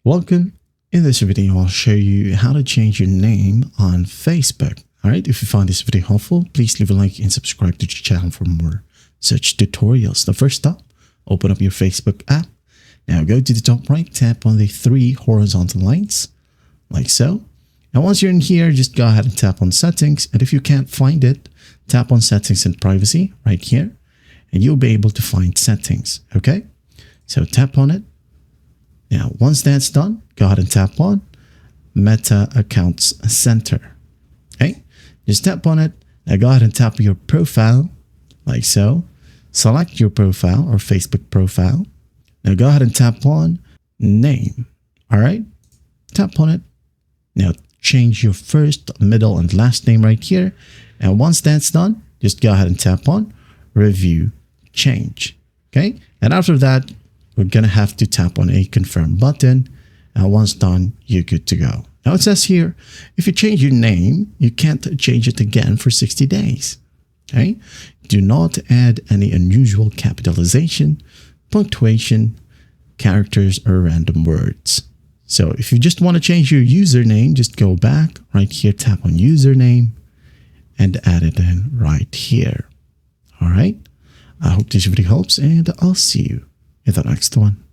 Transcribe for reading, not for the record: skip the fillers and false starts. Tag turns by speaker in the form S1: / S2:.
S1: Welcome. In this video, I'll show you how to change your name on Facebook. All right. If you find this video helpful, please leave a like and subscribe to the channel for more such tutorials. The first step, open up your Facebook app. Now go to the top right, tap on the three horizontal lines like so. And once you're in here, just go ahead and tap on settings. And if you can't find it, tap on settings and privacy right here, and you'll be able to find settings. Okay. So tap on it. Now, once that's done, go ahead and tap on Meta Accounts Center. Okay, just tap on it. Now go ahead and tap your profile like so. Select your profile or Facebook profile. Now go ahead and tap on name. All right, tap on it. Now change your first, middle, and last name right here. And once that's done, just go ahead and tap on review change. Okay, and after that, we're going to have to tap on a confirm button. And once done, you're good to go. Now it says here, if you change your name, you can't change it again for 60 days. Okay. Do not add any unusual capitalization, punctuation, characters, or random words. So if you just want to change your username, just go back right here, tap on username and add it in right here. All right. I hope this video helps, and I'll see you in the next one.